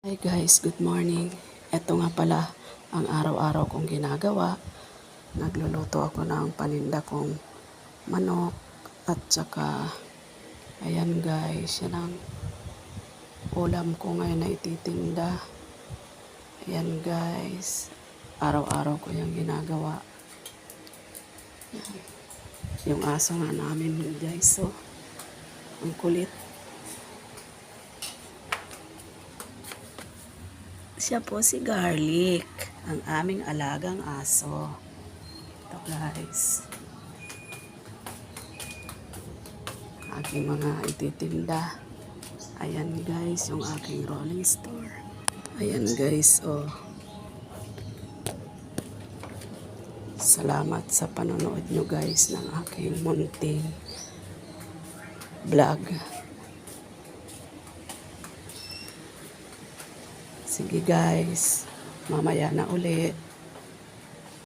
Hi guys, good morning. Ito nga pala ang araw-araw kong ginagawa. Nagluluto ako ng paninda kong manok at saka ayan guys, yan ang ulam ko ngayon na ititinda. Ayan guys, araw-araw ko yung ginagawa. Yung aso nga namin guys, so ang kulit. Siya po si Garlic, ang aming alagang aso. Ito guys. Aking mga ititinda. Ayan guys, yung aking rolling store. Ayan guys, oh. Salamat sa panonood nyo guys ng aking munting vlog. Sige guys, mamaya na ulit.